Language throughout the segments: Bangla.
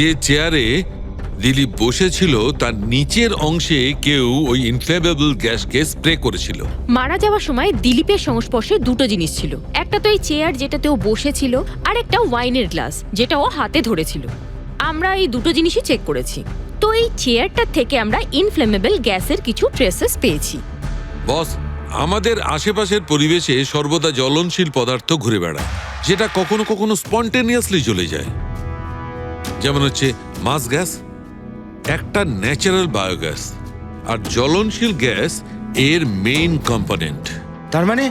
যে চেয়ারে দিলীপ বসেছিল তার নিচের অংশে কেউ ওই ইনফ্লেমেবল গ্যাসকে স্প্রে করেছিল। মারা যাওয়ার সময় দিলীপের সংস্পর্শে দুটো জিনিস ছিল, একটা তো এই চেয়ার যেটাতে ও বসেছিল, আর একটা ওয়াইনের গ্লাস যেটা ও হাতে ধরেছিল। আমরা এই দুটো জিনিসই চেক করেছি। তো এই চেয়ারটার থেকে আমরা ইনফ্লেমেবল গ্যাসের কিছু ট্রেসেস পেয়েছি। বস, আমাদের আশেপাশের পরিবেশে সর্বদা জ্বলনশীল পদার্থ ঘুরে বেড়ায়, যেটা কখনো কখনো স্পন্টেনিয়াসলি জ্বলে যায়। যেমন হচ্ছে মাস গ্যাস, একটা ন্যাচারাল বায়োগ্যাস, আর জ্বলনশীল গ্যাস এর মেইন কম্পোনেন্ট। তার মানে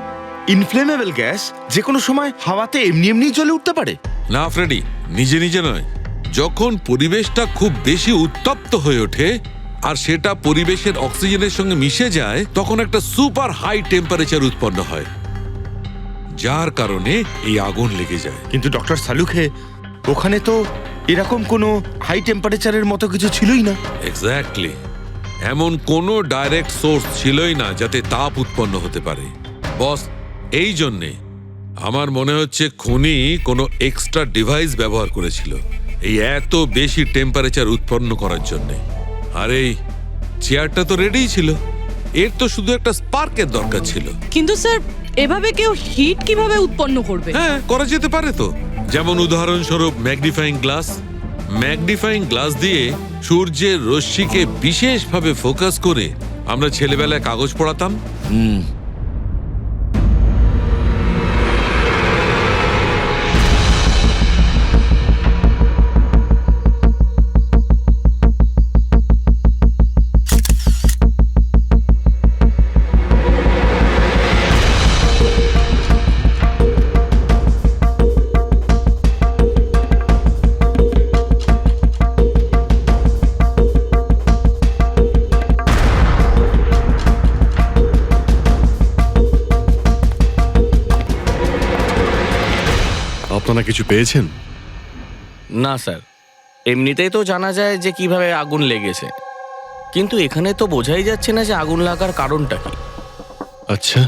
ইনফ্লেমেবল গ্যাস যে কোনো সময় হাওয়াতে এমনি এমনি জ্বলে উঠতে পারে? না ফ্রেডি, নিজে নিজে নয়। যখন পরিবেশটা খুব বেশি উত্তপ্ত হয়ে ওঠে আর সেটা পরিবেশের অক্সিজেনের সঙ্গে মিশে যায়, তখন একটা সুপার হাই টেম্পারেচার উৎপন্ন হয়, যার কারণে এই আগুন লেগে যায়। কিন্তু ডক্টর সালুখে, ওখানে তো এরকম কোনো হাই টেম্পারেচারের মতো কিছু ছিলই না। এক্স্যাক্টলি, এমন কোনো ডাইরেক্ট সোর্স ছিলই না যাতে তাপ উৎপন্ন হতে পারে। বস, এই জন্যে আমার মনে হচ্ছে খুনি কোনো এক্সট্রা ডিভাইস ব্যবহার করেছিল এই এত বেশি টেম্পারেচার উৎপন্ন করার জন্যে। আর এই চেয়ারটা তো রেডিই ছিল, এর তো শুধু একটা স্পার্কের দরকার ছিল। কিন্তু স্যার, এভাবে কেউ হিট কিভাবে উৎপন্ন করবে? হ্যাঁ, করা যেতে পারে তো। যেমন উদাহরণস্বরূপ ম্যাগনিফাইং গ্লাস। ম্যাগনিফাইং গ্লাস দিয়ে সূর্যের রশ্মিকে বিশেষভাবে ফোকাস করে আমরা ছেলেবেলায় কাগজ পড়াতাম। আপনারা কিছু পেয়েছেন? না স্যার, এমনিতেই তো জানা যায় যে কিভাবে আগুন লেগেছে, কিন্তু এখানে তো বোঝাই যাচ্ছে না যে আগুন লাগার কারণটা কি। আচ্ছা,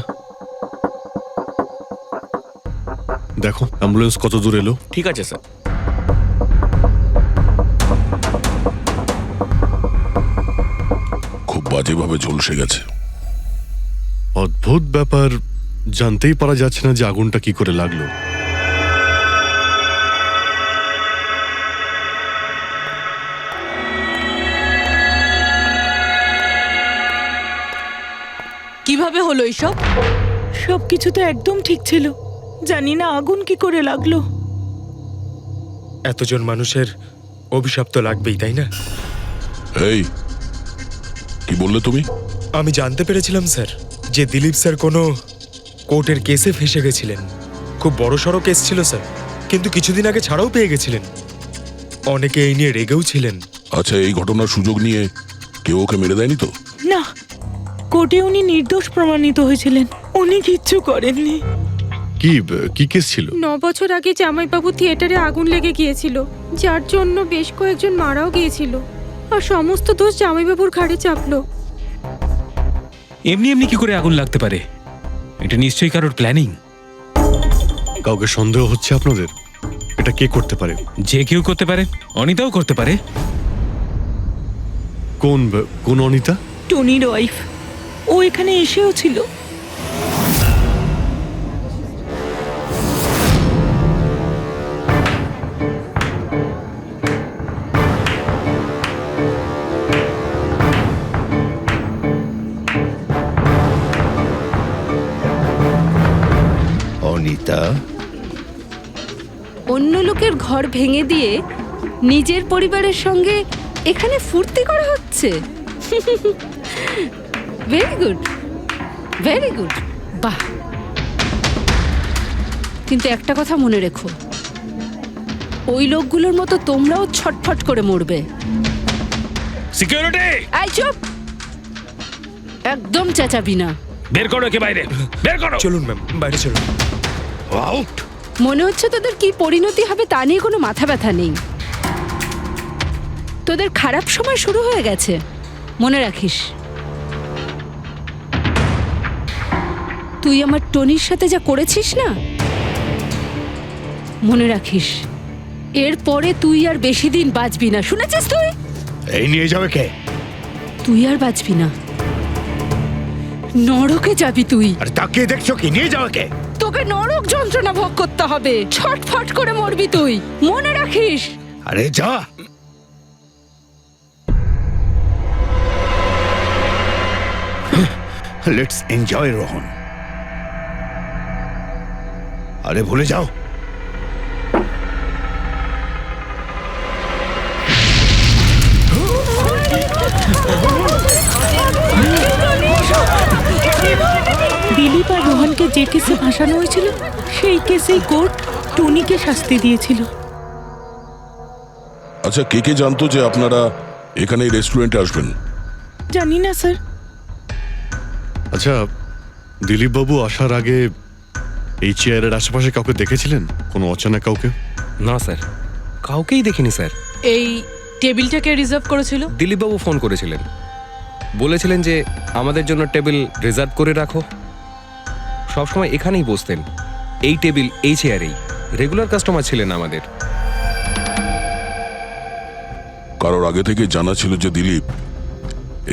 দেখো অ্যাম্বুলেন্স কত দূর এলো। ঠিক আছে স্যার। খুব বাজেভাবে ঝলসে গেছে। অদ্ভুত ব্যাপার, জানতেই পারা যাচ্ছে না যে আগুনটা কি করে লাগলো। কিভাবে হলো এইসব? সবকিছু তো একদম ঠিক ছিল, জানি না আগুন কি করে লাগলো। এতজন মানুষের অভিশাপ তো লাগবেই, তাই না? এই, কি বললে তুমি? আমি জানতে পেরেছিলাম স্যার যে দিলীপ স্যার কোনো কোর্টের কেসে ফেসে গেছিলেন। খুব বড়সড় কেস ছিল স্যার, কিন্তু কিছুদিন আগে ছাড়াও পেয়ে গেছিলেন। অনেকে এই নিয়ে রেগেও ছিলেন। আচ্ছা, এই ঘটনার সুযোগ নিয়ে কেউ ওকে মেরে দেয়নি তো? না, কোর্টে উনি নির্দোষ প্রমাণিত হয়েছিলেন, উনি কিচ্ছু করেননি। কি কেস ছিল? 9 বছর আগে জামাইবাবু থিয়েটারে আগুন লেগে গিয়েছিল, যার জন্য বেশ কয়েকজন মারাও গিয়েছিল, আর সমস্ত দোষ জামাইবাবুর ঘাড়ে চাপলো। এমনি এমনি কি করে আগুন লাগতে পারে? এটা নিশ্চয়ই কারোর প্ল্যানিং। কাউকে সন্দেহ হচ্ছে আপনাদের? এটা কে করতে পারে? যে কেউ করতে পারে, অনিতাও করতে পারে। কোন অনিতা? টনির ওয়াইফ, ও এখানে এসেও ছিল। অনিতা? অন্য লোকের ঘর ভেঙে দিয়ে নিজের পরিবারের সঙ্গে এখানে ফুর্তি করা হচ্ছে। ভেরি গুড, ভেরি গুড, বাহ। কিন্তু একটা কথা মনে রেখো, ওই লোকগুলোর মতো তোমরাও ছটফট করে মরবে। সিকিউরিটি, এই চুপ, একদম চেঁচাবি না। বের করো একে বাইরে, বের করো। চলুন ম্যাম, বাইরে চলুন। আউট! মনে হচ্ছে তোদের কি পরিণতি হবে তা নিয়ে কোনো মাথা ব্যথা নেই। তোদের খারাপ সময় শুরু হয়ে গেছে, মনে রাখিস। তুই আমার টনির সাথে যা করেছিস না, মনে রাখিস এরপরে তুই আর বেশি দিন বাঁচবি না, শুনেছিস তুই? এই নিয়ে যাবে কে? তুই আর বাঁচবি না, নরকে যাবি তুই। আর তাকিয়ে দেখছো কি? নিয়ে যাবে কে? তোকে নরক যন্ত্রণা ভোগ করতে হবে, ছটফট করে মরবি তুই, মনে রাখিস। আরে যা। Let's enjoy Rohan. আরে ভুলে যাও। দিলীপ আর রোহনকে যে কেসে ফাঁসানো হয়েছিল সেই কেসেই কোর্ট টনিকে শাস্তি দিয়েছিল। আচ্ছা, কে কে জানতো যে আপনারা এখানে এই রেস্টুরেন্টে আসবেন? জানি না স্যার। আচ্ছা, দিলীপ বাবু আসার আগে এই চেয়ারের আশেপাশে কাউকে দেখেছিলেন? কোনো অচেনা কাউকে? না স্যার, কাউকেই দেখিনি স্যার। এই টেবিলটাকে রিজার্ভ করেছিল? দিলীপবাবু ফোন করেছিলেন, বলেছিলেন যে আমাদের জন্য টেবিল রিজার্ভ করে রাখো। সবসময় এখানেই বসতেন, এই টেবিল এই চেয়ারেই। রেগুলার কাস্টমার ছিলেন আমাদের। কারোর আগে থেকে জানা ছিল যে দিলীপ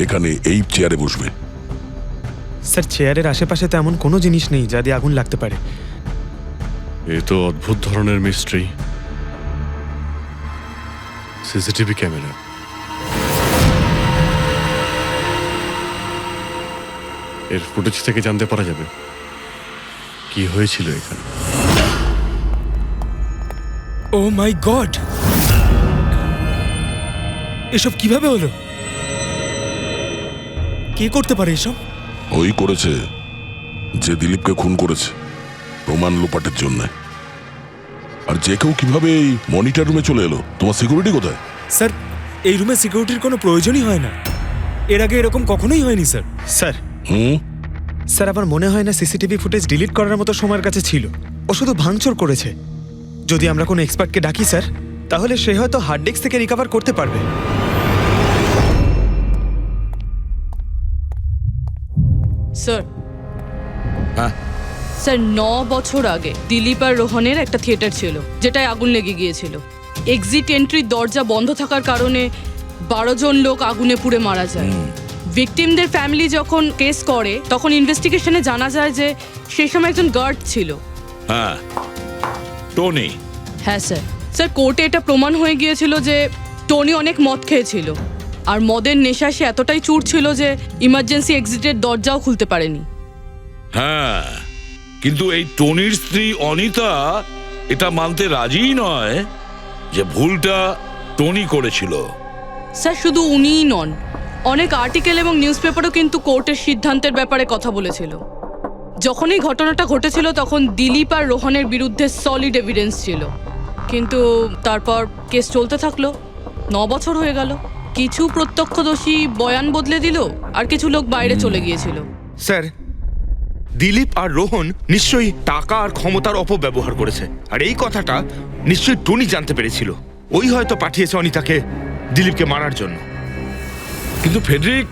এখানে এই চেয়ারে বসবে? স্যার, চেয়ারের আশেপাশে তেমন কোনো জিনিস নেই যা দিয়ে আগুন লাগতে পারে। এ তো অদ্ভুত ধরনের মিস্ট্রি। সিসিটিভি ক্যামেরা, এর ফুটেজ থেকে জানতে পারা যাবে কি হয়েছিল এখানে। ও মাই গড, এসব কিভাবে হলো? কে করতে পারে এসব? ওই করেছে যে দিলীপকে খুন করেছে প্রমাণ লোপাটের জন্য। আর যে কেউ কিভাবে এই মনিটর রুমে চলে এলো? তোমার সিকিউরিটি কোথায়? স্যার, এই রুমে সিকিউরিটির কোনো প্রয়োজনই হয় না। এর আগে এরকম কখনোই হয়নি স্যার। স্যার স্যার আমার মনে হয় না সিসিটিভি ফুটেজ ডিলিট করার মতো সময়ের কাছে ছিল। ও শুধু ভাঙচুর করেছে। যদি আমরা কোনো এক্সপার্টকে ডাকি স্যার, তাহলে সে হয়তো হার্ড ডিস্ক থেকে রিকভার করতে পারবে। স্যার, হ্যাঁ স্যার 9 বছর আগে দিলীপ আর রোহনের একটা থিয়েটার ছিল যেটায় আগুন লেগে গিয়েছিল। এক্সিট এন্ট্রির দরজা বন্ধ থাকার কারণে 12 জন লোক আগুনে পুড়ে মারা যায়। ভিকটিমদের ফ্যামিলি যখন কেস করে তখন ইনভেস্টিগেশনে জানা যায় যে সেই সময় একজন গার্ড ছিল। হ্যাঁ, টনি। হ্যাঁ স্যার। স্যার, কোর্টে এটা প্রমাণ হয়ে গিয়েছিল যে টনি অনেক মদ খেয়েছিল, আর মদের নেশা সে এতটাই চুর ছিল যে ইমার্জেন্সি এক্সিটের দরজাও খুলতে পারেনি। হ্যাঁ, কিন্তু এই টনির স্ত্রী অনিতা এটা মানতে রাজিই নয় যে ভুলটা টনি করেছিল। স্যার, শুধু উনিই নন, অনেক আর্টিকেল এবং নিউজ পেপারও কিন্তু কোর্টের সিদ্ধান্তের ব্যাপারে কথা বলেছিল। যখন এই ঘটনাটা ঘটেছিল তখন দিলীপ আর রোহনের বিরুদ্ধে সলিড এভিডেন্স ছিল, কিন্তু তারপর কেস চলতে থাকলো। 9 বছর হয়ে গেল। কিছু প্রত্যক্ষদর্শী বয়ান বদলে দিল, আর কিছু লোক বাইরে চলে গিয়েছিল। স্যার, দিলীপ আর রোহন নিশ্চয়ই টাকা আর ক্ষমতার অপব্যবহার করেছে, আর এই কথাটা নিশ্চয়ই টনি জানতে পেরেছিল। ওই হয়তো পাঠিয়েছে অনিতাকে দিলীপকে মারার জন্য। কিন্তু ফেডরিক,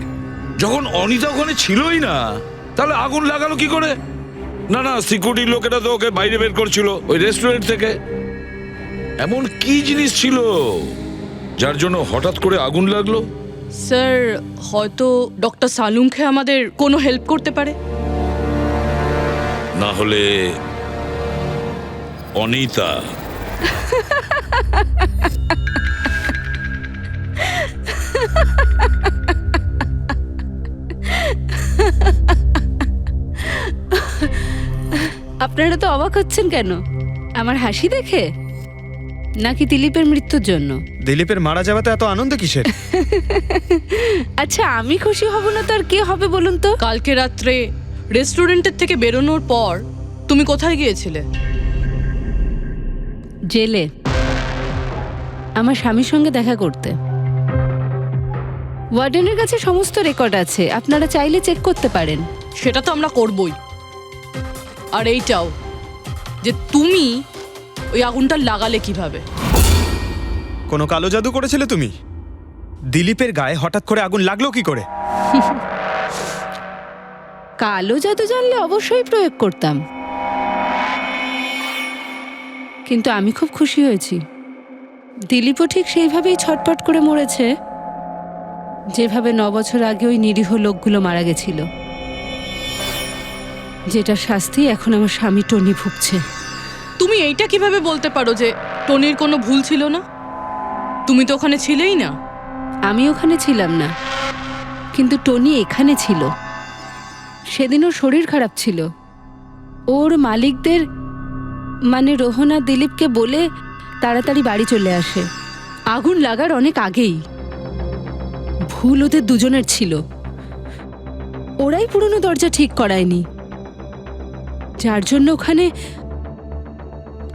যখন অনিতা ওখানে ছিলই না, তাহলে আগুন লাগালো কি করে? না না, সিকিউরিটির লোকেরা তো ওকে বাইরে বের করছিল ওই রেস্টুরেন্ট থেকে। এমন কি জিনিস ছিল যার জন্য হঠাৎ করে আগুন লাগলো? স্যার, হয়তো ডক্টর সালুংখে আমাদের কোনো হেল্প করতে পারে। না হলে অনিতা। আপনারা তো অবাক হচ্ছেন কেন? আমার হাসি দেখে নাকি দিলীপের মৃত্যুর জন্য? দিলীপের মারা যাওয়াতে এত আনন্দ কিসের? আচ্ছা, আমি খুশি হব না তো আর কে হবে বলুন তো? কালকে রাত্রে রেস্টুরেন্টের থেকে বেরোনোর পর তুমি কোথায় গিয়েছিলে? জেলে আমার স্বামীর সঙ্গে দেখা করতে। ওয়ার্ডেনের কাছে সমস্ত রেকর্ড আছে, আপনারা চাইলে চেক করতে পারেন। সেটা তো আমরা করবই। আর এইটাও যে তুমি ওই আগুনটা লাগালে কিভাবে? কোনো কালো জাদু করেছিলে তুমি? দিলীপের গায়ে হঠাৎ করে আগুন লাগলো কি করে? কালো জাদু জানলে অবশ্যই প্রয়োগ করতাম, কিন্তু আমি খুব খুশি হয়েছি দিলীপও ঠিক সেইভাবেই ছটপট করে মরেছে, যেভাবে 9 বছর আগে ওই নিরীহ লোকগুলো মারা গেছিল, যেটা শাস্তি এখন আমার স্বামী টনি ভুগছে। তুমি এইটা কিভাবে বলতে পারো যে টনির কোনো ভুল ছিল না? তুমি তো ওখানে ছিলেই না। আমি ওখানে ছিলাম না, কিন্তু টনি এখানে ছিল। সেদিন ওর শরীর খারাপ ছিল। ওর মালিকদের মানে রোহন আর দিলীপকে বলে তাড়াতাড়ি বাড়ি চলে আসে, আগুন লাগার অনেক আগেই। ভুল ওদের দুজনের ছিল, ওরাই পুরনো দরজা ঠিক করায়নি, যার জন্য ওখানে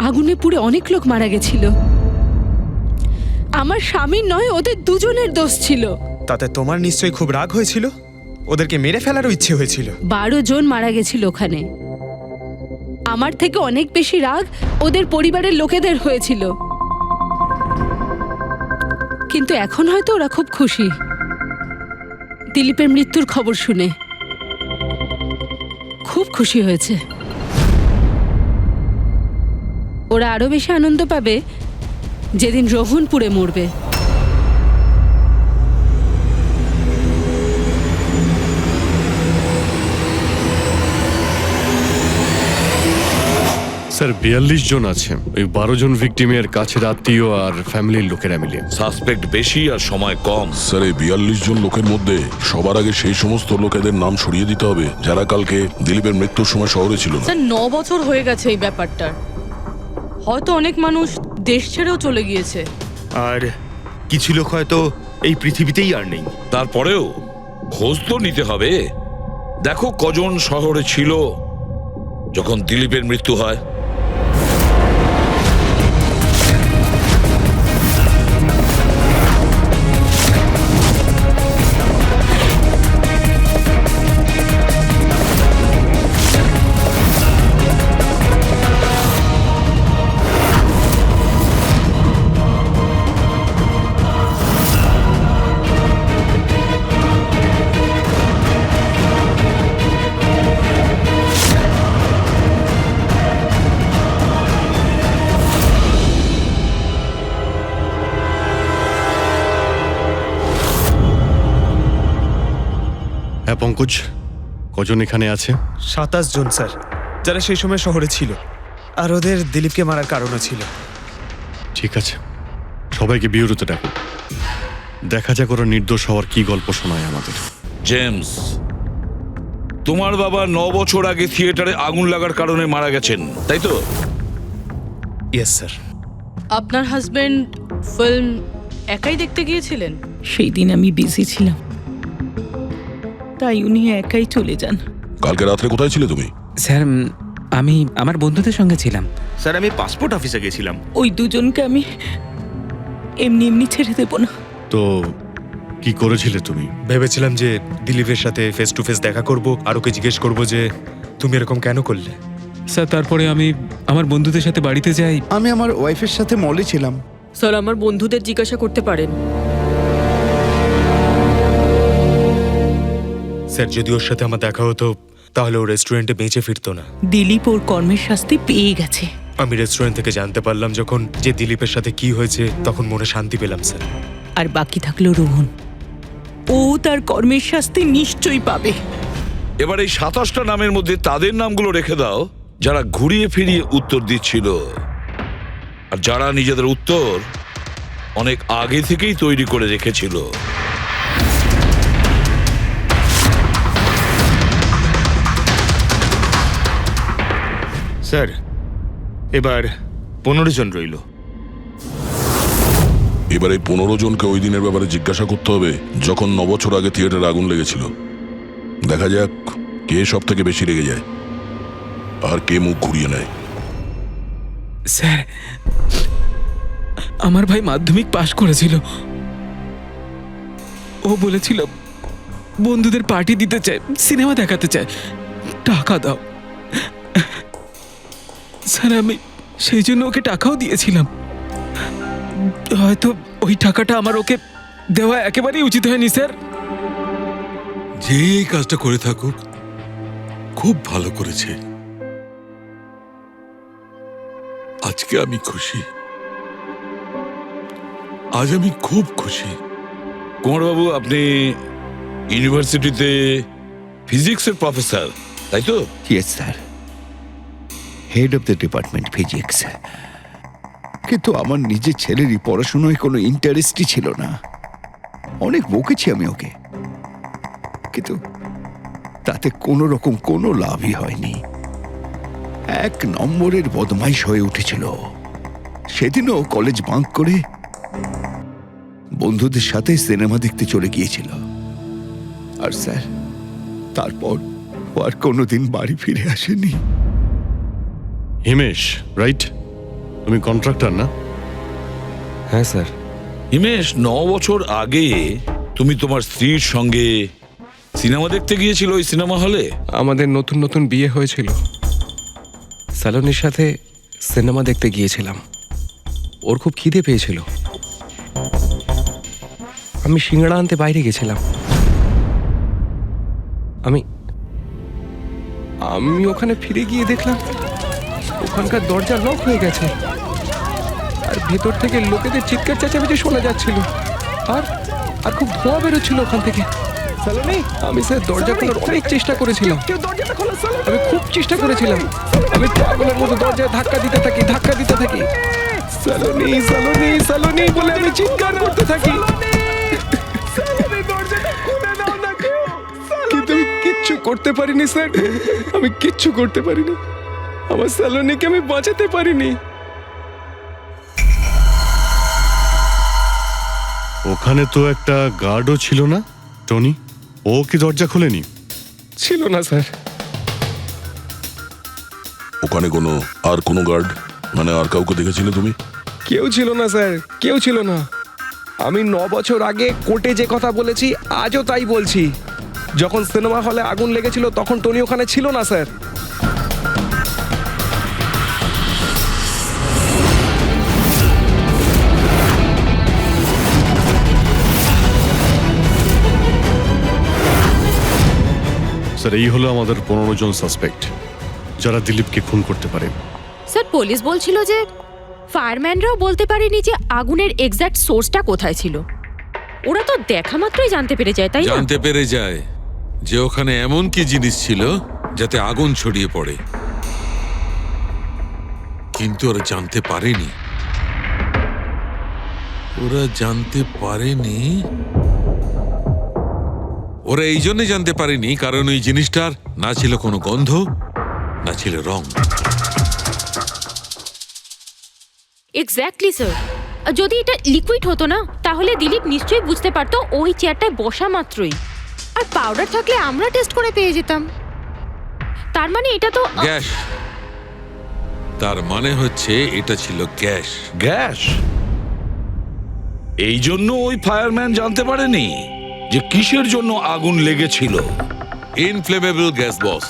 আগুনে পুড়ে অনেক লোক মারা গেছিল। আমার স্বামীর নয়, ওদের দুজনের দোষ ছিল। তাতে তোমার নিশ্চয়ই খুব রাগ হয়েছিল, ওদেরকে মেরে ফেলারও ইচ্ছে হয়েছিল। 12 জন মারা গেছিল ওখানে। আমার থেকে অনেক বেশি রাগ ওদের পরিবারের লোকেদের হয়েছিল, কিন্তু এখন হয়তো ওরা খুব খুশি দিলীপের মৃত্যুর খবর শুনে। খুব খুশি হয়েছে। ওরা আরো বেশি আনন্দ পাবে যেদিন রোহন পুড়ে মরবে। স্যার 42 জন আছে, ওই 12 জন ভিকটিমের কাছের আত্মীয় আর ফ্যামিলির লোকেরা মিলিয়ে। সাসপেক্ট বেশি আর সময় কম। স্যার এই 42 জন লোকের মধ্যে সবার আগে সেই সমস্ত লোকেদের নাম সরিয়ে দিতে হবে যারা কালকে দিলীপের মৃত্যুর সময় শহরে ছিল না। স্যার 9 বছর হয়ে গেছে এই ব্যাপারটার। হয়তো অনেক মানুষ দেশ ছেড়েও চলে গিয়েছে, আর কিছু লোক হয়তো এই পৃথিবীতেই আর নেই। তারপরেও খোঁজ তো নিতে হবে। দেখো কজন শহরে ছিল যখন দিলীপের মৃত্যু হয়। হ্যাঁ পঙ্কজ, কজন এখানে আছে? 27 জন স্যার, যারা সেই সময় শহরে ছিল, আর ওদের দিলীপকে মারার কারণও ছিল। ঠিক আছে, সবাইকে বিউরোতে ডাকো, দেখা যাক ওরা নির্দোষ হওয়ার কি গল্প শোনায় আমাদের। জেমস, তোমার বাবা 9 বছর আগে থিয়েটারে আগুন লাগার কারণে মারা গেছেন, তাই তো? Yes sir. আপনার হাজবেন্ড ফিল্ম একাই দেখতে গিয়েছিলেন? সেই দিন আমি বিজি ছিলাম, তাই উনি একাই চলে যান। কালকে রাত্রে কোথায় ছিলে তুমি? স্যার আমি আমার বন্ধুদের সঙ্গে ছিলাম। স্যার আমি পাসপোর্ট অফিসে গেছিলাম। ওই দুজনকে আমি এমনি এমনি ছেড়ে দেব না। তো কি করেছিলে তুমি? ভেবেছিলাম যে দিলীপের সাথে ফেস টু ফেস দেখা করব, আর ওকে জিজ্ঞেস করব যে তুমি এরকম কেন করলে। স্যার তারপরে আমি আমার বন্ধুদের সাথে বাড়িতে যাই। আমি আমার ওয়াইফের সাথে মলে ছিলাম। স্যার আমার বন্ধুদের জিজ্ঞাসা করতে পারেন। স্যার যদি ওর সাথে আমার দেখা হতো তাহলে ও রেস্টুরেন্টে বেঁচে ফিরতো না। দিলীপ ওর কর্মের শাস্তি পেয়ে গেছে। আমি রেস্টুরেন্ট থেকে জানতে পারলাম যখন যে দিলীপের সাথে কি হয়েছে, তখন মনে শান্তি পেলাম স্যার। আর বাকি থাকলো রোহন, ও তার কর্মের শাস্তি নিশ্চয়ই পাবে। এবার এই 27টা নামের মধ্যে তাদের নামগুলো রেখে দাও যারা ঘুরিয়ে ফিরিয়ে উত্তর দিচ্ছিল, আর যারা নিজেদের উত্তর অনেক আগে থেকেই তৈরি করে রেখেছিল। স্যার এবার 15 জন রইল। এবার এই 15 জনকে ওই দিনের ব্যাপারে জিজ্ঞাসা করতে হবে যখন 9 বছর আগে থিয়েটারে আগুন লেগেছিল। দেখা যাক কে সব থেকে বেশি রেগে যায় আর কে মুখ ঘুরিয়ে নেয়। স্যার আমার ভাই মাধ্যমিক পাশ করেছিল, ও বলেছিল বন্ধুদের পার্টি দিতে চায়, সিনেমা দেখাতে চায়, টাকা দাও। স্যার আমি সেই জন্য ওকে টাকাও দিয়েছিলাম। হয়তো ওই টাকাটা আমার ওকে দেওয়া একেবারেই উচিত হয়নি স্যার। যে এই কাজটা করে থাকুক খুব ভালো করেছে। আজকে আমি খুশি, আজ আমি খুব খুশি। কুমারবাবু, আপনি ইউনিভার্সিটিতে ফিজিক্সের প্রফেসর, তাই তো? Yes sir, head of the department physics. কিন্তু আমার নিজের ছেলেরই পড়াশোনায় কোনো ইন্টারেস্টই ছিল না। অনেক বকেছি আমি ওকে, কিন্তু তাতে কোনো রকম কোনো লাভই হয়নি। 1 নম্বরের বদমাইশ হয়ে উঠেছিল। সেদিনও কলেজ বাঙ্ক করে বন্ধুদের সাথে সিনেমা দেখতে চলে গিয়েছিল। আর স্যার, তারপর ও আর কোনোদিন বাড়ি ফিরে আসেনি। হিমেশ, রাইট? তুমি কন্ট্রাক্টর না? হ্যাঁ স্যার। হিমেশ, 9 বছর আগে তুমি তোমার স্ত্রীর সঙ্গে সিনেমা দেখতে গিয়েছিল ওই সিনেমা হলে। আমাদের নতুন নতুন বিয়ে হয়েছিল, স্যালোনির সাথে সিনেমা দেখতে গিয়েছিলাম। ওর খুব খিদে পেয়েছিল, আমি সিঙ্গাড়া আনতে বাইরে গেছিলাম। আমি ওখানে ফিরে গিয়ে দেখলাম ওখানকার দরজা লক হয়ে গেছে, আর ভেতর থেকে লোকেদের চিৎকার চেঁচামেচি শোনা যাচ্ছিল, আর আর খুব ধোঁয়া বেরোচ্ছিল ওখান থেকে। আমি স্যার দরজা খোলার অনেক চেষ্টা করেছিলাম, আমি খুব চেষ্টা করেছিলাম। আমি পাগলের মতো দরজায় ধাক্কা দিতে থাকি। সালোনি সালোনি সালোনি বলে আমি চিৎকার করতে থাকি, কিন্তু আমি কিচ্ছু করতে পারিনি স্যার। আমি কিচ্ছু করতে পারিনি, আমার সালোনিকে আমি বাঁচাতে পারিনি। ওখানে তো একটা গার্ডও ছিল না, টনি? ও কি দরজা খোলেনি? ছিল না স্যার। ওখানে কোনো গার্ড, মানে আর কাউকে দেখেছিলে তুমি? কেউ ছিল না স্যার, কেউ ছিল না। আমি 9 বছর আগে কোর্টে যে কথা বলেছি আজও তাই বলছি। যখন সিনেমা হলে আগুন লেগেছিল তখন টনি ওখানে ছিল না স্যার। স্যার, এই হলো আমাদের 15 জন সাসপেক্ট যারা দিলীপকে খুন করতে পারে। স্যার, পুলিশ বলছিল যে ফায়ারম্যানরাও বলতে পারেনি যে আগুনের এক্স্যাক্ট সোর্সটা কোথায় ছিল। ওরা তো দেখা মাত্রই জানতে পেরে যায়, তাই না? জানতে পেরে যায় যে ওখানে এমন কি জিনিস ছিল যাতে আগুন ছড়িয়ে পড়ে, কিন্তু ওরা জানতে পারেনি। ওরা এই জন্য জানতে পারেনি কারণ ওই জিনিসটার না ছিল কোনো গন্ধ, না ছিল রং। Exactly sir. যদি এটা লিকুইড হতো না তাহলে দিলীপ নিশ্চয়ই বুঝতে পারতো ওই চেয়ারটায় বসা মাত্রই। আর পাউডার থাকলে আমরা টেস্ট করে পেয়ে যেতাম। তার মানে এটা তো গ্যাস। তার মানে হচ্ছে এটা ছিল গ্যাস। গ্যাস? এই জন্য ওই ফায়ারম্যান জানতে পারেনি যে কিসের জন্য আগুন লেগেছিল। ইনফ্লেমেবল গ্যাস বস,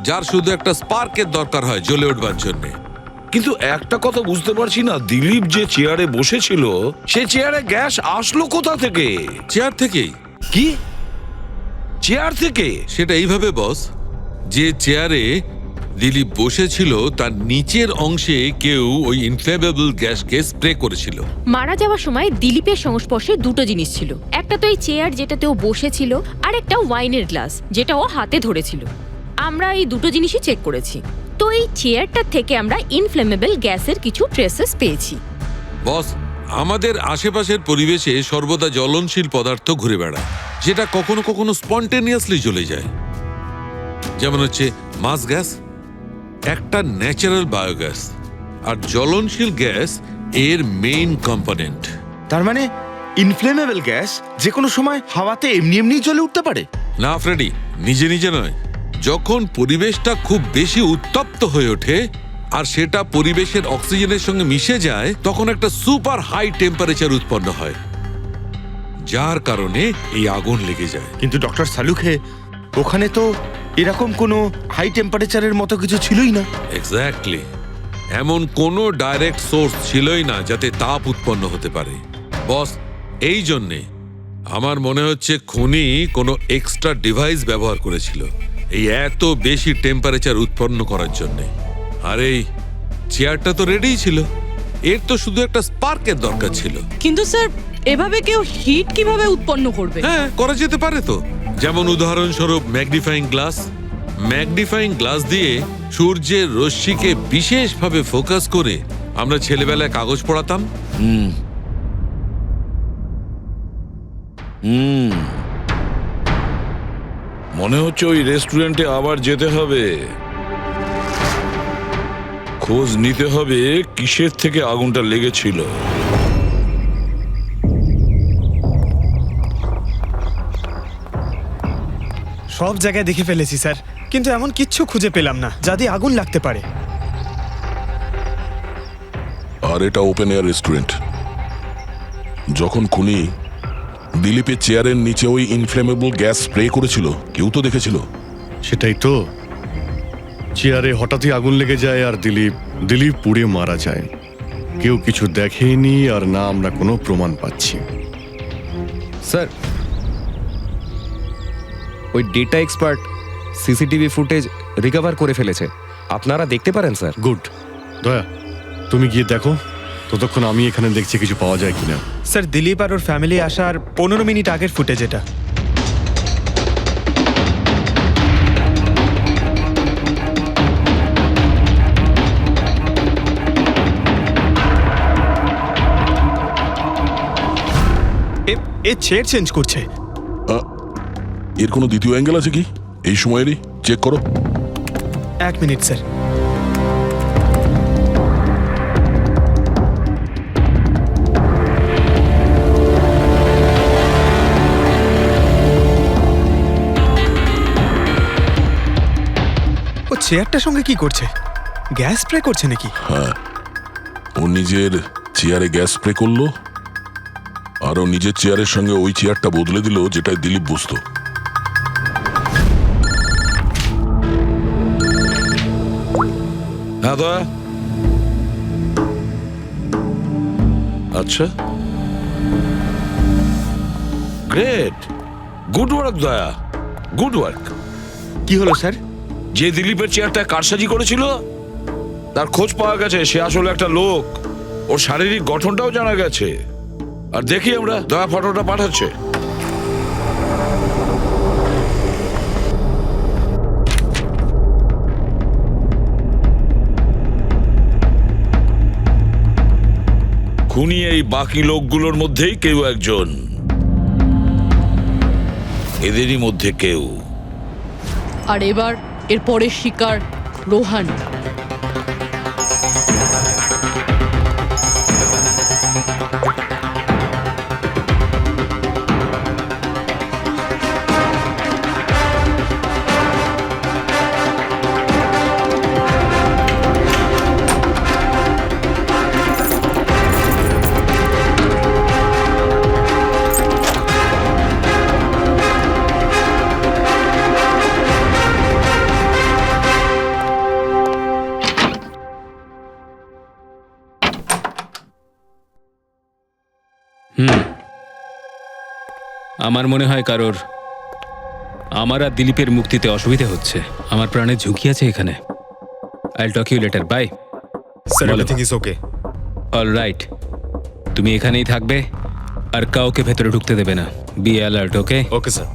যার শুধু একটা স্পার্কের দরকার হয় জ্বলে উঠবার জন্য। কিন্তু একটা কথা বুঝতে পারছি না, দিলীপ যে চেয়ারে বসেছিল সে চেয়ারে গ্যাস আসলো কোথা থেকে? চেয়ার থেকেই। কি? চেয়ার থেকে? সেটা এইভাবে বস, যে চেয়ারে দিলীপ বসেছিল তার নিচের অংশে কেউ ওই ইনফ্লেমেবল গ্যাসকে স্প্রে করেছিল। মারা যাওয়ার সময় দিলীপের সংস্পর্শে দুটো জিনিস ছিল। একটা তো এই চেয়ার যেটাতে ও বসেছিল, আর একটা ওয়াইনের গ্লাস যেটা ও হাতে ধরেছিল। আমরা এই দুটো জিনিসই চেক করেছি। তো এই চেয়ারটার থেকে আমরা ইনফ্লেমেবল গ্যাসের কিছু ট্রেসেস পেয়েছি। বস, আমাদের আশেপাশের পরিবেশে সর্বদা জ্বলনশীল পদার্থ ঘুরে বেড়ায়, যেটা কখনো কখনো স্পন্টেনিয়াসলি জ্বলে যায়। যেমন হচ্ছে মাস গ্যাস, একটা ন্যাচারাল বায়োগ্যাস, আর জ্বলনশীল গ্যাস এর মেইন কম্পোনেন্ট। তার মানে ইনফ্লেমেবল গ্যাস যে কোনো সময় হাওয়াতে এমনি এমনি জ্বলে উঠতে পারে? না ফ্রেডি, নিজে নিজে নয়। যখন পরিবেশটা খুব বেশি উত্তপ্ত হয়ে ওঠে আর সেটা পরিবেশের অক্সিজেনের সঙ্গে মিশে যায়, তখন একটা সুপার হাই টেম্পারেচার উৎপন্ন হয়, যার কারণে এই আগুন লেগে যায়। কিন্তু ডক্টর সালুখে, ওখানে তো এরকম কোনো হাই টেম্পারেচারের মতো কিছু ছিলই না। এক্স্যাক্টলি, এমন কোনো ডাইরেক্ট সোর্স ছিলই না যাতে তাপ উৎপন্ন হতে পারে। বস, এই জন্যে আমার মনে হচ্ছে খুনি কোনো এক্সট্রা ডিভাইস ব্যবহার করেছিল এই এত বেশি টেম্পারেচার উৎপন্ন করার জন্যে। আর এই চেয়ারটা তো রেডিই ছিল, এর তো শুধু একটা স্পার্কের দরকার ছিল। কিন্তু স্যার এভাবে কেউ হিট কিভাবে উৎপন্ন করবে? হ্যাঁ, করা যেতে পারে তো। যেমন উদাহরণস্বরূপ ম্যাগনিফাইং গ্লাস। ম্যাগনিফাইং গ্লাস দিয়ে সূর্যের রশ্মিকে বিশেষভাবে ফোকাস করে আমরা ছেলেবেলায় কাগজ পড়াতাম। মনে হচ্ছে ওই রেস্টুরেন্টে আবার যেতে হবে, খোঁজ নিতে হবে কিসের থেকে আগুনটা লেগেছিল। সব জায়গায় দেখে ফেলেছি স্যার, কিন্তু এমন কিচ্ছু খুঁজে পেলাম না যা দিয়ে আগুন লাগতে পারে। আর এটা ওপেন এয়ার রেস্টুরেন্ট। যখন খুনি দিলীপের চেয়ারের নিচে ওই ইনফ্লেমেবল গ্যাস স্প্রে করেছিল, কেউ তো দেখেছিল। সেটাই তো, চেয়ারে হঠাৎই আগুন লেগে যায় আর দিলীপ পুড়ে মারা যায়। কেউ কিছু দেখেনি, আর না আমরা কোনো প্রমাণ পাচ্ছি। স্যার, ওই data expert CCTV footage recover করে ফেলেছে, আপনারা দেখতে পারেন স্যার। গুড। দয়া, তুমি গিয়ে দেখো, ততক্ষণ আমি এখানে দেখছি কিছু পাওয়া যায় কিনা। স্যার, দিলীপ আর ওর ফ্যামিলি আসার 15 মিনিট আগের ফুটেজ এটা। এ চেয়ার চেঞ্জ করছে। এর কোনো দ্বিতীয় অ্যাঙ্গেল আছে কি এই সময়েরই? চেক করো। 1 মিনিট স্যার। ও চেয়ারটার সঙ্গে কি করছে? গ্যাস স্প্রে করছে নাকি? হ্যাঁ, ও নিজের চেয়ারে গ্যাস স্প্রে করলো, আর ও নিজের চেয়ারের সঙ্গে ওই চেয়ারটা বদলে দিল যেটাই দিলীপ বসতো। হ্যাঁ দয়া। আচ্ছা, গ্রেট, গুড ওয়ার্ক দয়া, গুড ওয়ার্ক। কি হলো স্যার? যে দিলীপের চেয়ারটা কারসাজি করেছিল তার খোঁজ পাওয়া গেছে। সে আসলে একটা লোক, ওর শারীরিক গঠনটাও জানা গেছে। আর দেখি আমরা, দয়া ফটোটা পাঠাচ্ছে। খুনি এই বাকি লোকগুলোর মধ্যেই কেউ একজন, এদেরই মধ্যে কেউ। আর এবার এর পরের শিকার রোহান। আমার মনে হয় কারোর আমার আর দিলীপের মুক্তিতে অসুবিধা হচ্ছে। আমার প্রাণের ঝুঁকি আছে এখানে। I'll talk you later, bye. Sir, everything is okay. All right, তুমি এখানেই থাকবে আর কাউকে ভেতরে ঢুকতে দেবে না। Be alert, okay? Okay sir.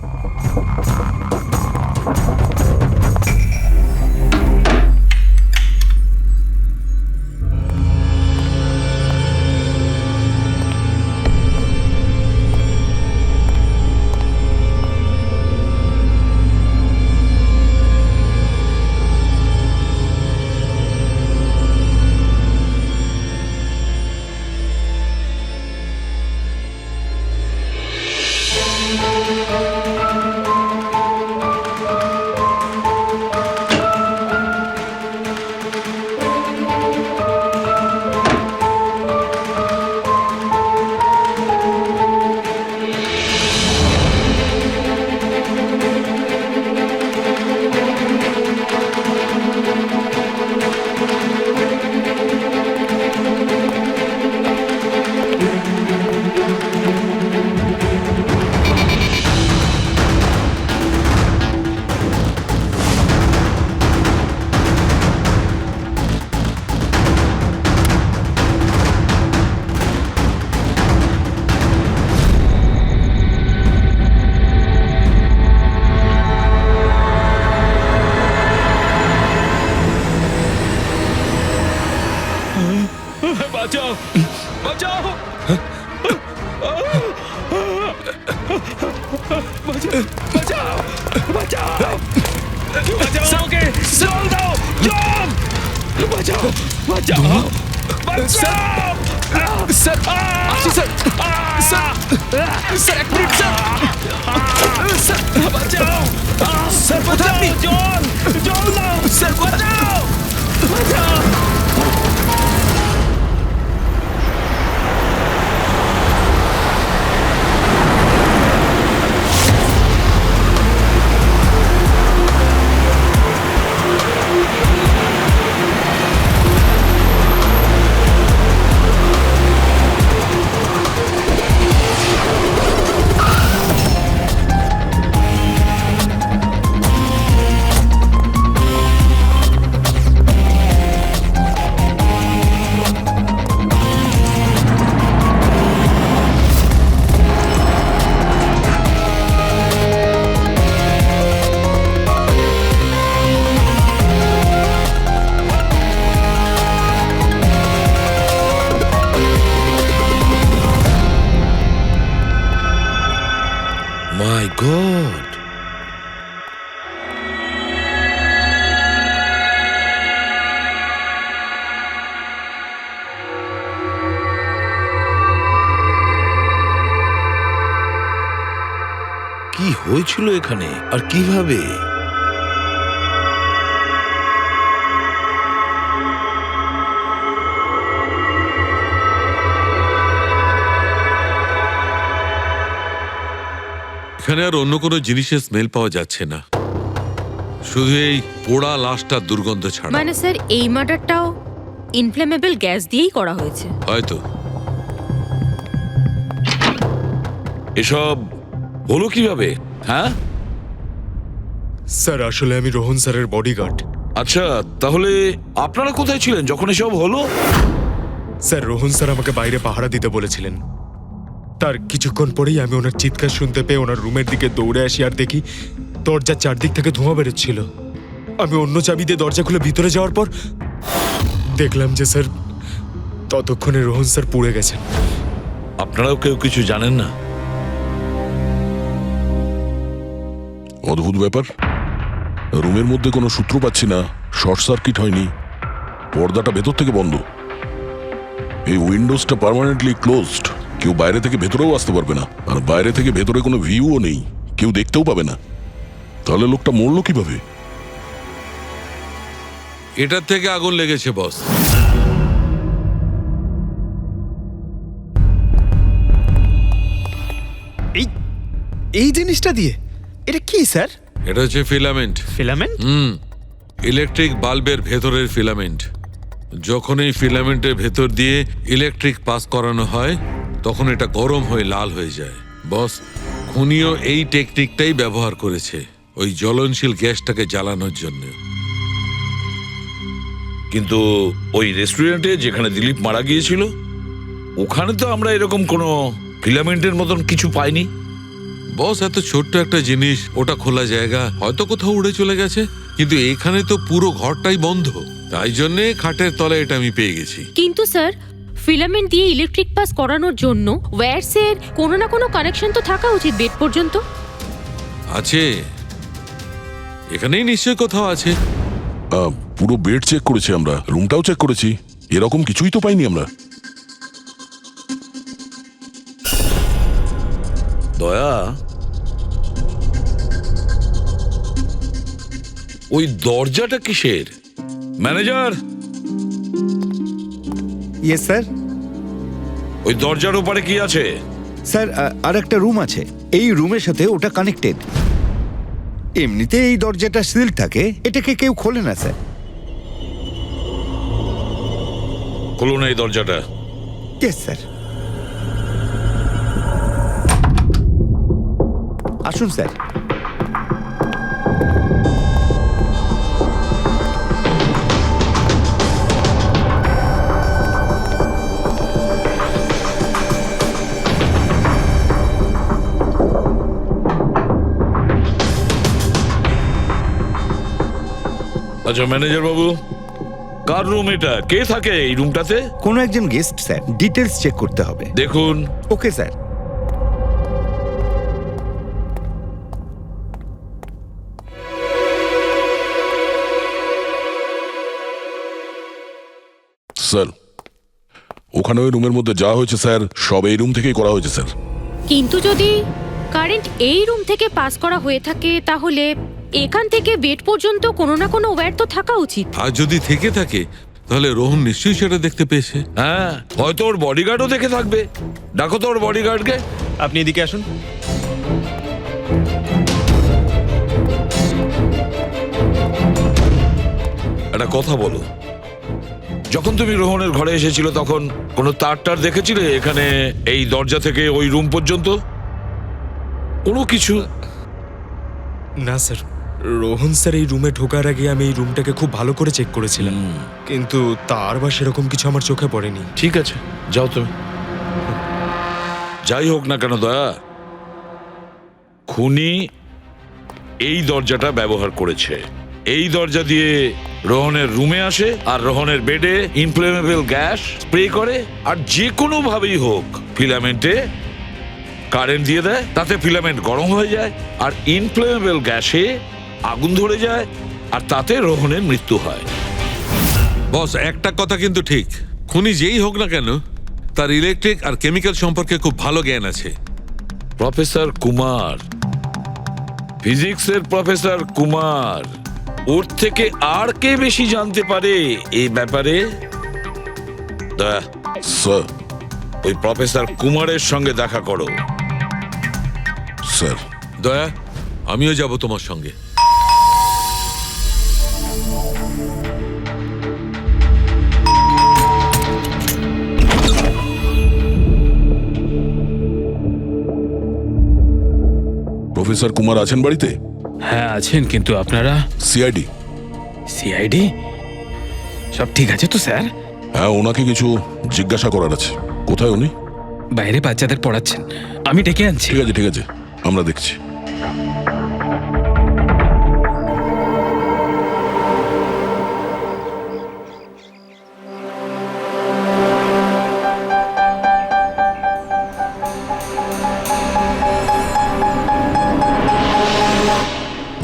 My god, কি হয়েছিল এখানে আর কিভাবে? এখানে আর অন্য কোনো জিনিসের স্মেল পাওয়া যাচ্ছে না, শুধু এই পোড়া লাশটার দুর্গন্ধ ছাড়া। মানে স্যার এই মার্ডারটাও ইনফ্লেমেবল গ্যাস দিয়েই করা হয়েছে। হয়তো। এসব হলো কিভাবে? হ্যাঁ স্যার আসলে আমি রোহন স্যারের বডিগার্ড। আচ্ছা, তাহলে আপনারা কোথায় ছিলেন যখন এসব হলো? স্যার রোহন স্যার আমাকে বাইরে পাহারা দিতে বলেছিলেন। তার কিছুক্ষণ পরেই আমি ওনার চিৎকার শুনতে পেয়ে ওনার রুমের দিকে দৌড়ে আসি আর দেখি দরজার চারদিক থেকে ধোঁয়া বেরোচ্ছিল। আমি অন্য চাবি দিয়ে দরজা খুলে ভিতরে যাওয়ার পর দেখলাম যে স্যার ততক্ষণে রোহন স্যার পুড়ে গেছেন। আপনারাও কেউ কিছু জানেন না? অদ্ভুত ব্যাপার, রুমের মধ্যে কোনো সূত্র পাচ্ছি না, শর্ট সার্কিট হয়নি, পর্দাটা ভেতর থেকে বন্ধ, এই উইন্ডোজটা পার্মানেন্টলি ক্লোজড, কেউ বাইরে থেকে ভেতরেও আসতে পারবে না, আর বাইরে থেকে ভেতরে কোনো ভিউও নেই, কেউ দেখতেও পাবে না। তাহলে লোকটা মরলো কিভাবে? এটার থেকে আগুন লেগেছে বস। এই জিনিসটা দিয়ে এটা কি স্যার? এটা হচ্ছে ফিলামেন্ট। ফিলামেন্ট? ইলেকট্রিক বাল্বের ভেতরের ফিলামেন্ট। যখন এই ফিলামেন্টের ভেতর দিয়ে ইলেকট্রিক পাস করানো হয় তখন এটা গরম হয়ে লাল হয়ে যায়। বস, খুনিও এই টেকনিকটাই ব্যবহার করেছে ওই জ্বলনশীল গ্যাসটাকে জ্বালানোর জন্য। কিন্তু ওই রেস্টুরেন্টে যেখানে দিলীপ মারা গিয়েছিল ওখানে তো আমরা এরকম কোনো ফিলামেন্টের মতন কিছু পাইনি। বস, এত ছোট্ট একটা জিনিস, ওটা খোলা জায়গা, হয়তো কোথাও উড়ে চলে গেছে, কিন্তু এখানে তো পুরো ঘরটাই বন্ধ, তাই জন্যে খাটের তলায় এটা আমি পেয়ে গেছি। কিন্তু স্যার ফিলামেন্ট দিয়ে ইলেকট্রিক পাস করানোর জন্য ওয়্যারসের কোনো না কোনো কানেকশন তো থাকা উচিত বেড পর্যন্ত। আছে, এখানেই নিশ্চয়ই কোথাও আছে। পুরো বেড চেক করেছি আমরা, রুমটাও চেক করেছি, এরকম কিছুই তো পাইনি আমরা। দয়া, ওই দরজাটা কিসের? Manager, yes sir. ওই দরজার ওপারে কি আছে? স্যার আর একটা রুম আছে, এই রুমের সাথে ওটা কানেক্টেড। এমনিতে এই দরজাটা সিল থাকে, এটাকে কেউ খোলে না স্যার। খুলুন এই দরজাটা। Yes sir. আসুন স্যার। আচ্ছা ম্যানেজার বাবু, কার রুম এটা? কে থাকে এই রুমটাতে? কোনো একজন গেস্ট স্যার, ডিটেলস চেক করতে হবে। দেখুন। Okay sir. স্যার ওখানে ওই রুমের মধ্যে যা হয়েছে স্যার সব এই রুম থেকেই করা হয়েছে স্যার। কিন্তু যদি কারেন্ট এই রুম থেকে পাস করা হয়ে থাকে তাহলে এখান থেকে বেড পর্যন্ত কোনো না কোনো ওয়্যার তো থাকা উচিত। আর যদি থেকে থাকে তাহলে রোহন নিশ্চয়ই সেটা দেখতে পেয়েছে। হ্যাঁ, হয়তো ওর বডিগার্ডও দেখে থাকবে। ডাকো তো ওর বডিগার্ডকে। আপনি এদিকে আসুন। একটা কথা বলো, যখন তুমি রোহনের ঘরে এসেছিল তখন কোনো তার দেখেছিলে এখানে এই দরজা থেকে ওই রুম পর্যন্ত? কোনো কিছু? না স্যার, রোহন স্যার এই রুমে ঢোকার আগে আমি এই রুমটাকে খুব ভালো করে চেক করেছিলাম, কিন্তু তার বা সেরকম কিছু আমার চোখে পড়েনি। ঠিক আছে, যাও তুমি। যাই হোক না কেন দয়া, খুনি এই দরজাটা ব্যবহার করেছে। এই দরজা দিয়ে রোহনের রুমে আসে আর রোহনের বেডে ইনফ্লেমেবল গ্যাস স্প্রে করে, আর যে কোনো ভাবেই হোক ফিলামেন্টে কারেন্ট দিয়ে দেয়, তাতে ফিলামেন্ট গরম হয়ে যায় আর ইনফ্লেমেবল গ্যাসে আগুন ধরে যায় আর তাতে রোহনের মৃত্যু হয়। বস, একটা কথা কিন্তু ঠিক, খুনি যেই হোক না কেন তার ইলেকট্রিক আর কেমিক্যাল সম্পর্কে খুব ভালো জ্ঞান আছে। প্রফেসর কুমার, ফিজিক্সের প্রফেসর কুমার, ওর থেকে আর কে বেশি জানতে পারে এই ব্যাপারে? স্যার ওই প্রফেসর কুমারের সঙ্গে দেখা করো। স্যার। দয়া, আমিও যাব তোমার সঙ্গে। প্রফেসর কুমার আছেন বাড়িতে? হ্যাঁ আছেন, কিন্তু আপনারা? সিআইডি। সিআইডি? সব ঠিক আছে তো স্যার? হ্যাঁ, ওনাকে কিছু জিজ্ঞাসা করার আছে। কোথায় উনি? বাইরে বাচ্চাদের পড়াচ্ছেন, আমি ডেকে আনছি। ঠিক আছে ঠিক আছে, আমরা দেখছি।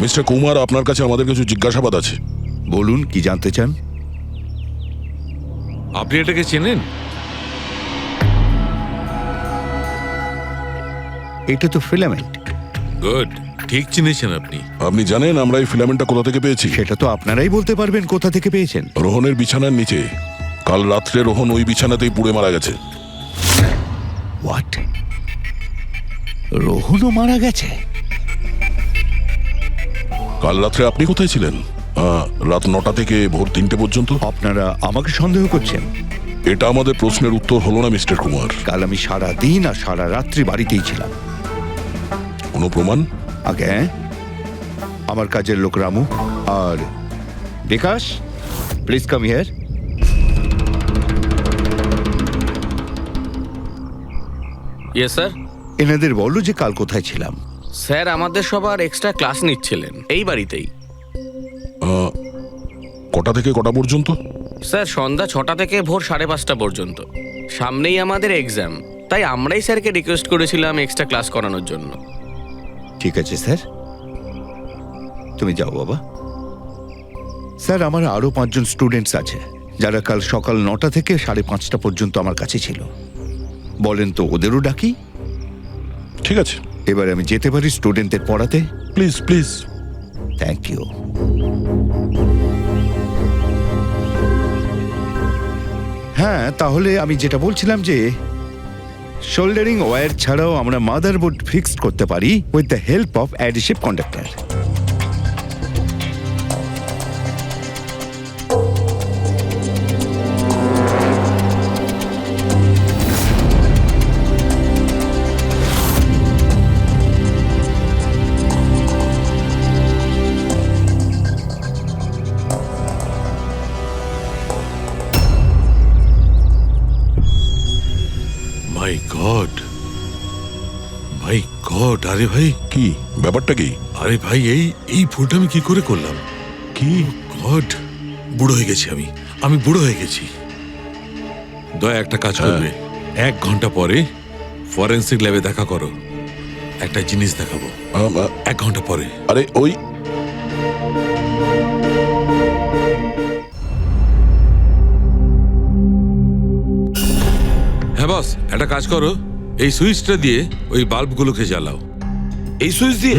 মিস্টার কুমার, আপনার কাছে আমাদের কিছু জিজ্ঞাসাবাদ আছে। বলুন, কি জানতে চান? আপনি এটাকে চেনেন? এটা তো ফিলামেন্ট। গুড, ঠিক চিনেছেন আপনি। আপনি জানেন আমরা এই ফিলামেন্টটা কোথা থেকে পেয়েছি? সেটা তো আপনারাই বলতে পারবেন কোথা থেকে পেয়েছেন। রোহনের বিছানার নিচে। কাল রাত্রে রোহন ওই বিছানাতেই পুড়ে মারা গেছে। হোয়াট? রোহনও মারা গেছে? কাল রাত্রে আপনি কোথায় ছিলেন? রাত 9টা থেকে ভোর 3টে পর্যন্ত। আপনারা আমাকে সন্দেহ করছেন? এটা আমাদের প্রশ্নের উত্তর হলো না মিস্টার কুমার। কাল আমি সারা দিন আর সারা রাত্রি বাড়িতেই ছিলাম। কোনো প্রমাণ? আগে আমার কাজের লোক রামু আর Bikash, please come here. Yes sir. এনাদের বলো যে কাল কোথায় ছিলাম। স্যার আমাদের সবার এক্সট্রা ক্লাস নিচ্ছিলেন এই বাড়িতেই। কটা থেকে কটা পর্যন্ত? স্যার সন্ধ্যা 6টা থেকে ভোর 5:30 পর্যন্ত। সামনেই আমাদের এক্সাম, তাই আমরাই স্যারকে রিকোয়েস্ট করেছিলাম এক্সট্রা ক্লাস করানোর জন্য। ঠিক আছে স্যার, তুমি যাও বাবা। স্যার, আমার আরো 5 জন স্টুডেন্টস আছে যারা কাল সকাল 9টা থেকে 5:30 পর্যন্ত আমার কাছে ছিল। বলেন তো ওদেরও ডাকি? ঠিক আছে, এবার আমি যেতে পারি স্টুডেন্টদের পড়াতে? Please please. Thank you. হ্যাঁ, তাহলে আমি যেটা বলছিলাম যে শোল্ডারিং ওয়্যার ছাড়াও আমরা মাদারবোর্ড ফিক্সড করতে পারি with the help of adhesive conductor. My god, my god! আরে ভাই, কি ব্যাপারটা? কি? আরে ভাই, এই ভুলটা আমি কি করে করলাম? কি গড, বুড়ো হয়ে গেছি আমি বুড়ো হয়ে গেছি। দয়া, একটা কাজ করবে, 1 ঘন্টা পরে ফরেন্সিক ল্যাবে দেখা করো। একটা জিনিস দেখাবো। 1 ঘন্টা পরে। আরে ওই বস একটা কাজ করো, এই সুইচটা দিয়ে ওই বাল্বগুলোকে জ্বালাও। এই সুইচ দিয়ে?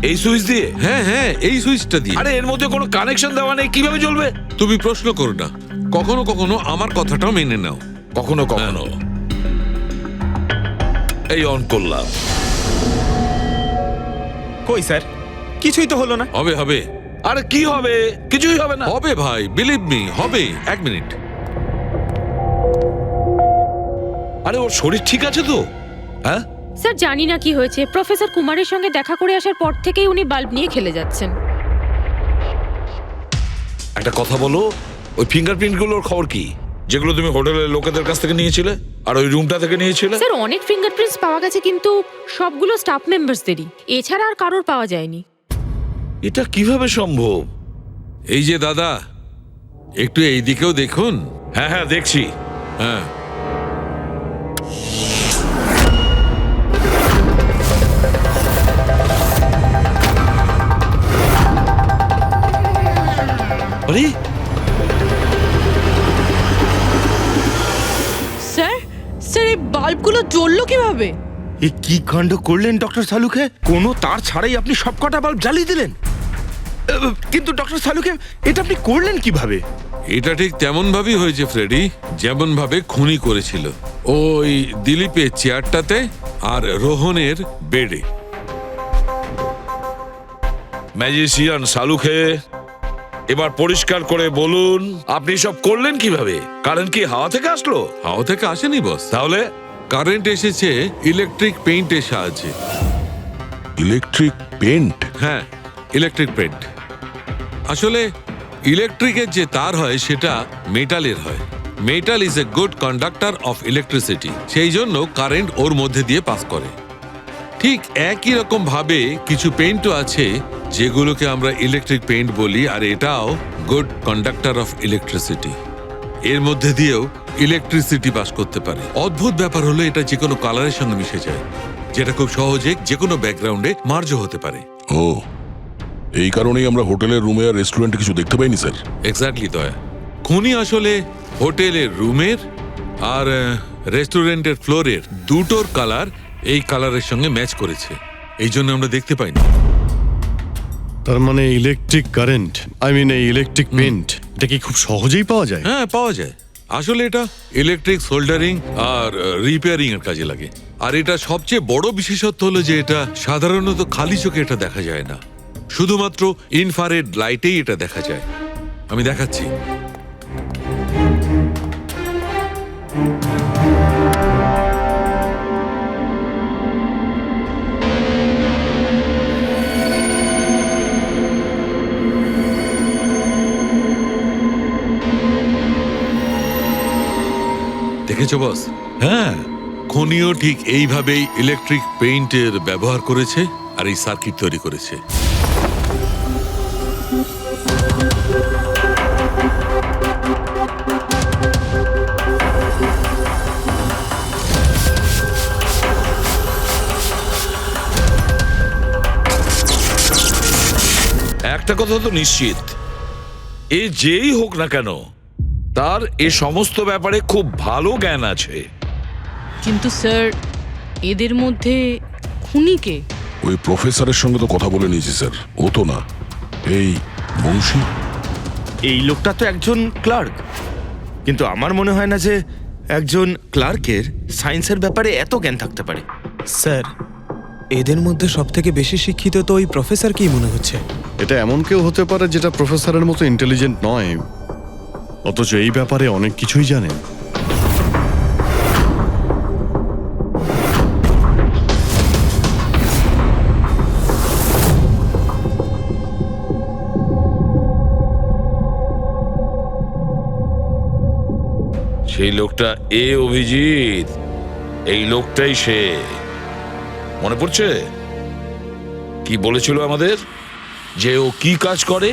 এই সুইচ দিয়ে? হ্যাঁ হ্যাঁ, এই সুইচটা দিয়ে। আরে এর মধ্যে কোনো কানেকশন দেওয়া নেই, কিভাবে জ্বলবে? তুমি প্রশ্ন করো না, কখনো কখনো আমার কথাটাও মেনে নাও। কখনো কখনো। এই অন করলাম। কই স্যার, কিছুই তো হলো না। হবে হবে। আরে কি হবে? কিছুই হবে না। হবে ভাই, বিলিভ মি, হবে। এক মিনিট। আরে ওর শরীর ঠিক আছে তো? হ্যাঁ স্যার, জানি না কি হয়েছে, প্রফেসর কুমারের সঙ্গে দেখা করে আসার পর থেকেই উনি বাল্ব নিয়ে খেলে যাচ্ছেন। একটা কথা বলো, ওই ফিঙ্গারপ্রিন্ট গুলোর খবর কি, যেগুলো তুমি হোটেলের লোকেদের কাছ থেকে নিয়েছিলে আর ওই রুমটা থেকে নিয়েছিলে? স্যার, অনেক ফিঙ্গারপ্রিন্টস পাওয়া গেছে, কিন্তু সবগুলো স্টাফ মেম্বারসদেরই, এছাড়া আর কারোর পাওয়া যায়নি। এটা কিভাবে সম্ভব? এই যে দাদা, একটু এই দিকেও দেখুন। হ্যাঁ হ্যাঁ দেখছি। হ্যাঁ, আরে স্যার, স্যার এই বাল্বগুলো জ্বললো কিভাবে? এ কি কাণ্ড করলেন ডক্টর সালুকে? কোনো তার ছাড়াই আপনি সবকটা বাল্ব জ্বালিয়ে দিলেন। কিন্তু ডক্টর সালুকে, এটা আপনি করলেন কিভাবে? এটা ঠিক তেমন ভাবেই হয়েছে ফ্রেডি, যেমন ভাবে খুনি করেছিল। ওই দিলীপের চেয়ারটাতে আর রোহনের বেডে। ম্যাজিশিয়ান সালুখে, এবার পরিষ্কার করে বলুন আপনি সব করলেন কিভাবে? কারেন্ট কি হাওয়া থেকে আসলো? হাওয়া থেকে আসেনি বস, তাহলে? কারেন্ট এসেছে ইলেকট্রিক পেইন্টের সাহায্যে। Electric paint? হ্যাঁ, ইলেকট্রিক পেইন্ট। আসলে ইলেকট্রিকের যে তার হয় সেটা মেটালের হয়। Metal is a good conductor of electricity, সেই জন্য কারেন্ট ওর মধ্যে দিয়ে পাস করে। ঠিক একই রকম ভাবে কিছু পেইন্টও আছে যেগুলোকে আমরা ইলেকট্রিক পেইন্ট বলি, আর এটাও গুড কন্ডাক্টর অফ ইলেকট্রিসিটি। এর মধ্যে দিয়েও ইলেকট্রিসিটি পাস করতে পারে। অদ্ভুত ব্যাপার হলো এটা যে কোনো কালারের সঙ্গে মিশে যায়, যেটা খুব সহজে যে কোনো ব্যাকগ্রাউন্ডে মার্জ হতে পারে। ও, এই কারণেই আমরা হোটেলের রুমে আর রেস্টুরেন্টে কিছু দেখতে পাইনি স্যার। এক্স্যাক্টলি দয়া, খুনি আসলে হোটেলের রুমের আর রেস্টুরেন্টের ফ্লোরের দুটোর কালার এই কালারের সঙ্গে ম্যাচ করেছে, এই জন্য আমরা দেখতে পাইনি। তার মানে ইলেকট্রিক কারেন্ট, এই ইলেকট্রিক পেন্ট, এটা কি খুব সহজেই পাওয়া যায়? হ্যাঁ, পাওয়া যায়। আসলে এটা ইলেকট্রিক সোল্ডারিং আর রিপেয়ারিং এর কাজে লাগে। আর এটা সবচেয়ে বড় বিশেষত্ব হলো যে এটা সাধারণত খালি চোখে এটা দেখা যায় না, শুধুমাত্র ইনফ্রারেড লাইটেই এটা দেখা যায়। আমি দেখাচ্ছি। দেখেছো বস? হ্যাঁ, খনিও ঠিক এইভাবেই ইলেকট্রিক পেইন্টের ব্যবহার করেছে আর এই সার্কিট তৈরি করেছে। একটা কথা তো নিশ্চিত, এ যেই হোক না কেন তার এ সমস্ত ব্যাপারে খুব ভালো জ্ঞান আছে। কিন্তু স্যার, এদের মধ্যে খুনিকে? ওই প্রফেসরের সঙ্গে তো কথা বলে নিয়েছি স্যার, ও তো না। এই বংশী, এই লোকটা তো একজন ক্লার্ক, কিন্তু আমার মনে হয় না যে একজন ক্লার্কের সায়েন্সের ব্যাপারে এত জ্ঞান থাকতে পারে। স্যার, এদের মধ্যে সবথেকে বেশি শিক্ষিত তো ওই প্রফেসরকেই মনে হচ্ছে। এটা এমন কেউ হতে পারে যেটা প্রফেসরের মতো ইন্টেলিজেন্ট নয়, অথচ এই ব্যাপারে অনেক কিছুই জানে। সেই লোকটা অভিজিৎ, এই লোকটাই সে। মনে পড়ছে কি বলেছিল আমাদের, যে ও কি কাজ করে?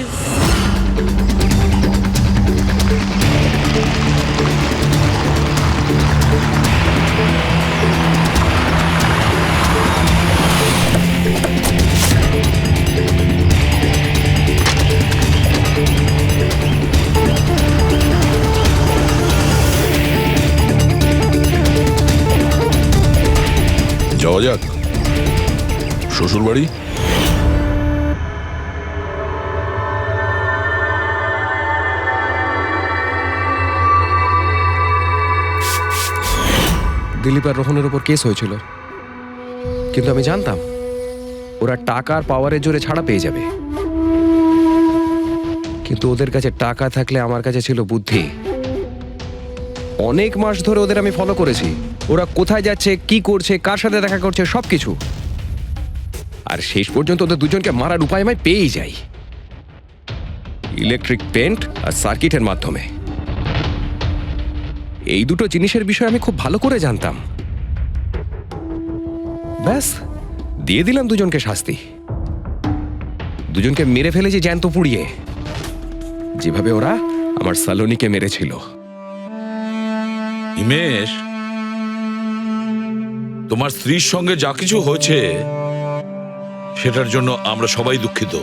যাওয়া যাক শ্বশুর বাড়ি। দিলীপ আর রোহনের উপর কেস হয়েছিল, কিন্তু আমি জানতাম ওরা টাকার পাওয়ারের জোরে ছাড়া পেয়ে যাবে। কিন্তু ওদের কাছে টাকা থাকলে আমার কাছে ছিল বুদ্ধি। অনেক মাস ধরে ওদের আমি ফলো করেছি, ওরা কোথায় যাচ্ছে, কি করছে, কার সাথে দেখা করছে, সবকিছু। আর শেষ পর্যন্ত ওদের দুজনকে মারার উপায় আমি পেয়েই যাই, ইলেকট্রিক পেন্ট আর সার্কিটের মাধ্যমে। এই দুটো জিনিসের বিষয়ে আমি খুব ভালো করে জানতাম। ব্যাস দিয়ে দিলাম দুজনকে শাস্তি। দুজনকে মেরে ফেলেছি জ্যান্ত পুড়িয়ে, যেভাবে ওরা আমার সালোনিকে মেরেছিল। হিমেশ, তোমার স্ত্রীর সঙ্গে যা কিছু হয়েছে সেটার জন্য আমরা সবাই দুঃখিত,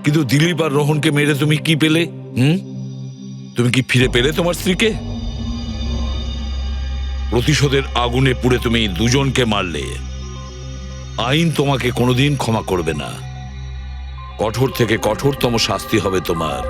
কিন্তু দিলীপ আর রোহনকে মেরে তুমি কি পেলে? তুমি কি ফিরে পেলে তোমার স্ত্রীকে? প্রতিশোধের আগুনে পুড়ে তুমি দুজনকে মারলে। আইন তোমাকে কোনোদিন ক্ষমা করবে না, কঠোর থেকে কঠোরতম শাস্তি হবে তোমার।